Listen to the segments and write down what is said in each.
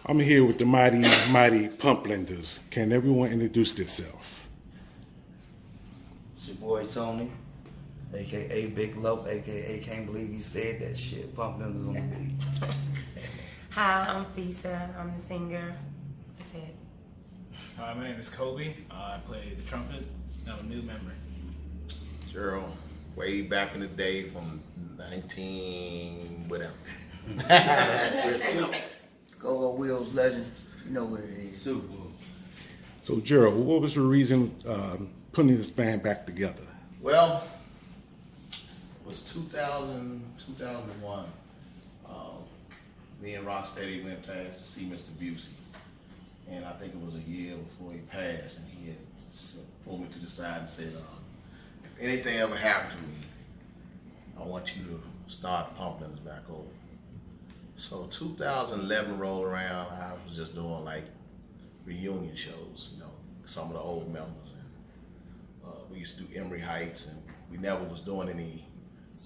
I'm here with the mighty Pump Blenders. Can everyone introduce themselves? It's your boy Tony, aka Big Lope, aka Can't Believe He Said That Shit. Pump Blenders on the beat. Hi, I'm Fisa. I'm the singer. That's it. Hi, my name is Kobe. I play the trumpet. I'm a new member. Gerald, way back in the day from 19 whatever. Go Wheels legend. You know what it is. Super Bowl. So, Gerald, what was the reason putting this band back together? Well, it was 2001. Me and Rocksteady went past to see Mr. Busey. And I think it was a year before he passed, and he had pulled me to the side and said, if anything ever happened to me, I want you to start pumping us back over. So 2011 rolled around, I was just doing like reunion shows, you know, some of the old members. And we used to do Emory Heights, and we never was doing any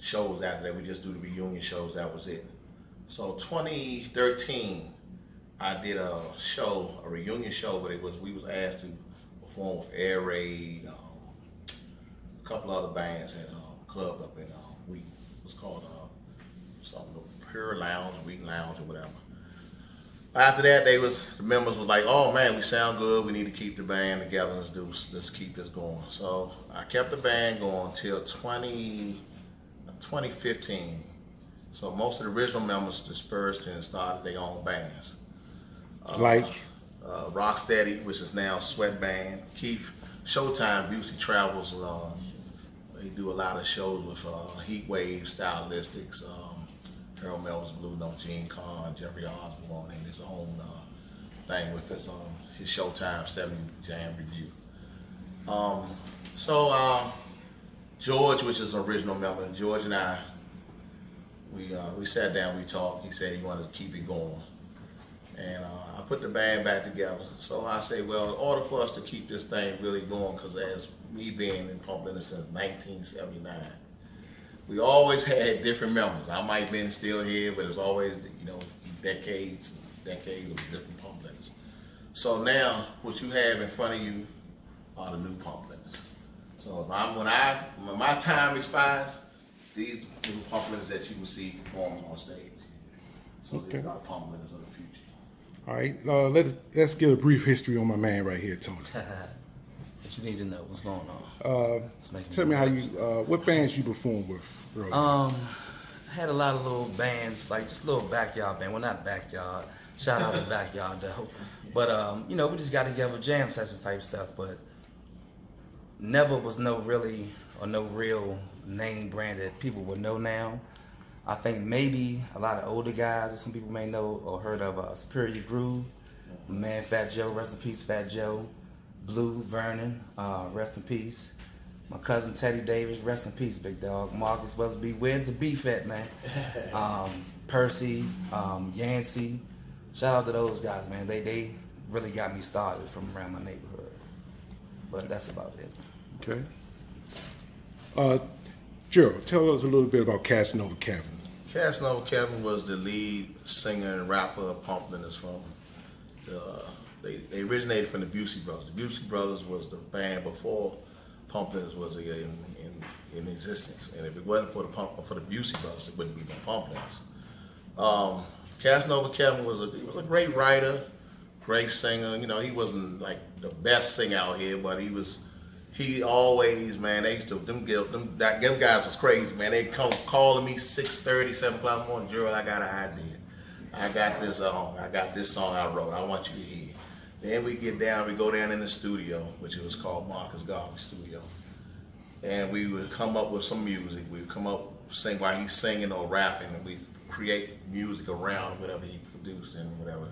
shows after that. We just do the reunion shows, that was it. So 2013, I did a show, a reunion show, but we was asked to perform with Air Raid, a couple other bands at a club up in Wheaton. It was called something, Pure Lounge, Wheaton Lounge, or whatever. After that, the members was like, "Oh man, we sound good. We need to keep the band together. Let's keep this going." So I kept the band going till 2015. So most of the original members dispersed and started their own bands. Rocksteady, which is now Sweat Band. Keith, Showtime, Busey Travels. They do a lot of shows with Heat Wave, Stylistics, Harold Melvin's Blue Note, Gene Con, Jeffrey Osborne, and his own thing with his Showtime 70 Jam Review. George, which is an original member, George and I, we sat down, we talked. He said he wanted to keep it going. And I put the band back together. So I say, well, in order for us to keep this thing really going, because as me being in Pump Blenders since 1979, we always had different members. I might have been still here, but it was always, decades of different Pump Blenders. So now, what you have in front of you are the new Pump Blenders. So when my time expires, these are the Pump Blenders that you will see performing on stage. So Okay. these are Pump Blenders of the future. All right, let's get a brief history on my man right here, Tony. What you need to know? What's going on? Tell me what bands you perform with. Earlier. I had a lot of little bands, like just little backyard band. Well, not backyard. Shout out to backyard though. But we just got together jam sessions type stuff. But never was no real name brand that people would know now. I think maybe a lot of older guys or some people may know or heard of Superior Groove. My man Fat Joe, rest in peace, Fat Joe. Blue Vernon, rest in peace. My cousin Teddy Davis, rest in peace, big dog. Marcus Busby, where's the beef at, man? Percy, Yancey. Shout out to those guys, man. They really got me started from around my neighborhood. But that's about it. Okay. Gerald, tell us a little bit about Casanova Kevin. Casanova Kevin was the lead singer and rapper of Pump Blenders they originated from the Busey Brothers. The Busey Brothers was the band before Pump Blenders was in existence. And if it wasn't for the Busey Brothers, it wouldn't be no Pump Blenders. Casanova Kevin was a great writer, great singer. He wasn't like the best singer out here, but he always, man, they used to, them guys was crazy, man. They come calling me 6:30, 7 o'clock in the morning, Gerald, I got an idea. I got this song I wrote, I want you to hear. Then we go down in the studio, which was called Marcus Garvey Studio. And we would come up with some music. We would come up, sing while he's singing or rapping, and we create music around whatever he produced and whatever.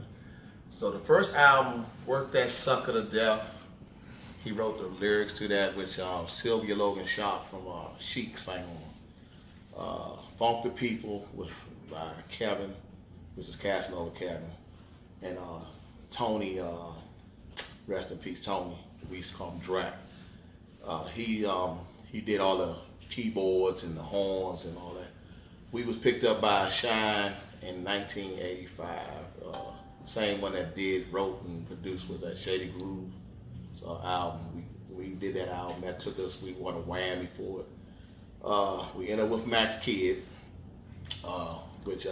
So the first album, Work That Sucker to Death, he wrote the lyrics to that, which Sylvia Logan Sharp from Chic sang on. Funk the People was by Kevin, which is Casanova Kevin. And Tony, rest in peace, Tony, we used to call him Drac. He did all the keyboards and the horns and all that. We was picked up by Shine in 1985. Same one that wrote and produced with that Shady Groove. So album, we did that album. That took us, we won a Whammy for it. We ended up with Max Kidd, which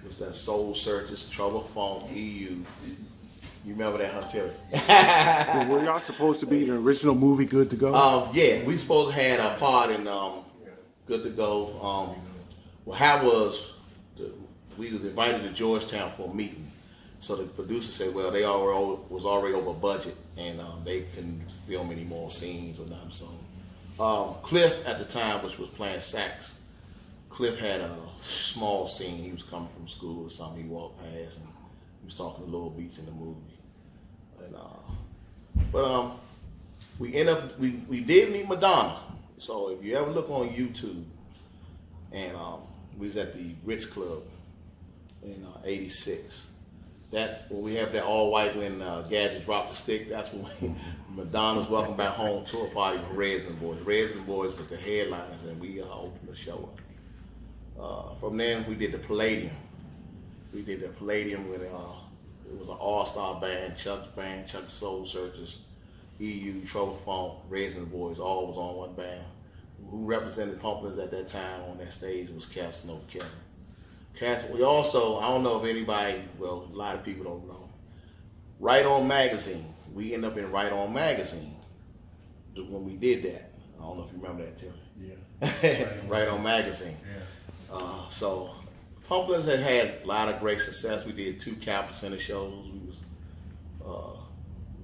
was that Soul Searchers, Trouble Funk, EU. You remember that, huh, Terry? Were y'all supposed to be the original movie Good to Go? Yeah, we supposed to had a part in Good to Go. Well, how was we was invited to Georgetown for a meeting. So the producer said, well, they was already over budget, and they couldn't film any more scenes or nothing. So Cliff at the time, which was playing sax, Cliff had a small scene. He was coming from school or something. He walked past and he was talking to Little Beats in the movie. And but we end up we did meet Madonna. So if you ever look on YouTube, and we was at the Ritz Club in '86. That when we have that all white when Gadget dropped the stick, that's when Madonna's Welcome Back Home tour party with Reds and Boys. Reds and Boys was the headliners, and we opened the show up. From then we did the Palladium. We did the Palladium with it was an all-star band, Chuck's band, Chuck the Soul Searchers, EU, Trouble Funk, Reds and Boys, all was on one band. Who represented Pumplins at that time on that stage was Casanova Kelly. We also, I don't know if anybody, well, a lot of people don't know. Right On Magazine. We end up in Right On Magazine when we did that. I don't know if you remember that, Tim. Yeah. Right On Magazine. Yeah. So Pumplins had a lot of great success. We did 2 Capital Center shows.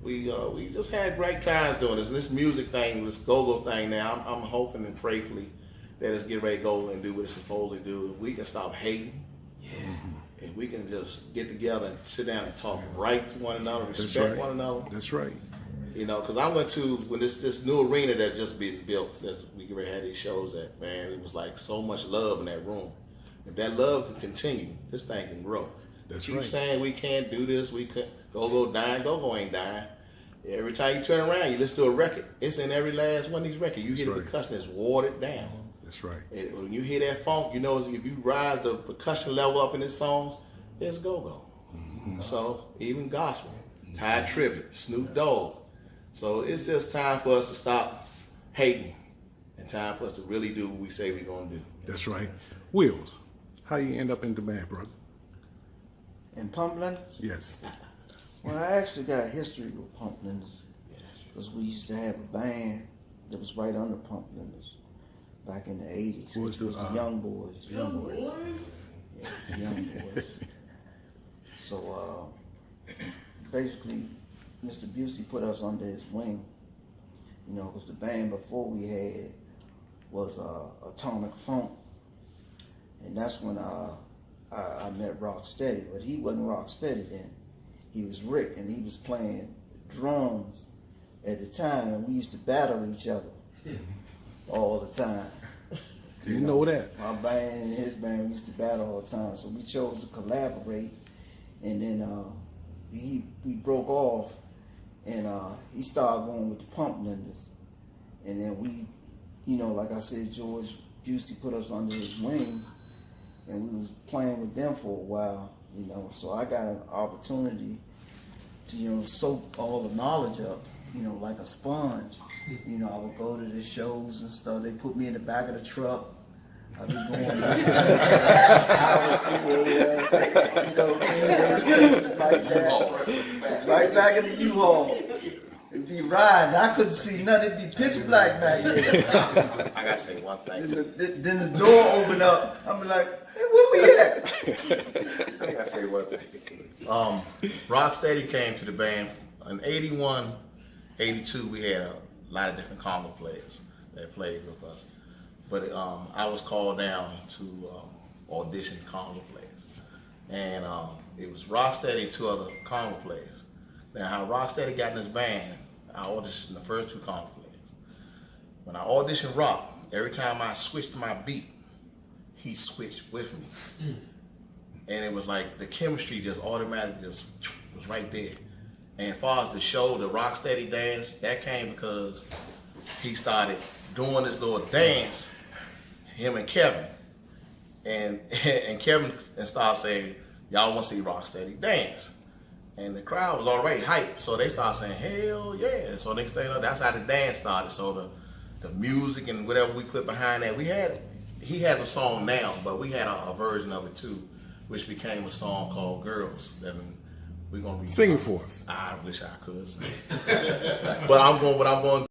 We just had great times doing this. And this music thing, this go-go thing now, I'm hoping and prayerfully that it's get ready to go and do what it's supposed to do. If we can stop hating, if we can just get together and sit down and talk right to one another, respect one another. That's right. You know, because I went to, when this new arena that just been built, that we get ready to have these shows at, man, it was like so much love in that room. If that love can continue, this thing can grow. That's Keep right. saying we can't do this, we can't, go dying, go ain't dying. Every time you turn around, you listen to a record. It's in every last one of these records. You hear the percussion, it's watered down. That's right. And when you hear that funk, you know if you rise the percussion level up in his songs, it's go-go. Mm-hmm. So even gospel, Ty Tribbett, Snoop Dogg. So it's just time for us to stop hating and time for us to really do what we say we're going to do. That's right. Wheels, how you end up in the band, brother? In Pumplin? Yes. Well, I actually got a history with Pumplins because we used to have a band that was right under Pumplins back in the 80s. What was It was the Young Boys. Young Boys. Yeah, the Young Boys. So basically, Mr. Busey put us under his wing, you know, because the band before we had was Atomic Funk. And that's when I met Rocksteady, but he wasn't Rocksteady then. He was Rick, and he was playing drums at the time, and we used to battle each other all the time. Didn't know that. My band and his band, we used to battle all the time, so we chose to collaborate, and then we broke off, and he started going with the Pumplins, and then we, you know, like I said, George Busey put us under his wing, and we was playing with them for a while, you know, so I got an opportunity to, you know, soak all the knowledge up, you know, like a sponge. You know, I would go to the shows and stuff. They put me in the back of the truck. I'd be going this you know, places like that. Right back in the U-Haul. It'd be riding. I couldn't see nothing. It'd be pitch black back there. I gotta say one thing. Then the door opened up. I'm like, hey, where we at? I gotta say one thing. Rocksteady came to the band in 81, 82. We had a lot of different conga players that played with us, but I was called down to audition conga players, and it was Rocksteady and 2 other conga players. Now, how Rocksteady got in this band, I auditioned the first 2 conga players. When I auditioned Rock, every time I switched my beat, he switched with me. And it was like the chemistry just automatically just was right there. And as far as the show, the Rocksteady dance, that came because he started doing this little dance, him and Kevin. And Kevin started saying, y'all want to see Rocksteady dance. And the crowd was already hyped, so they started saying, hell yeah. So next thing you know, that's how the dance started. So the music and whatever we put behind that, he has a song now, but we had a version of it too, which became a song called Girls. That we're gonna be Sing it for us. I wish I could sing. But what I'm going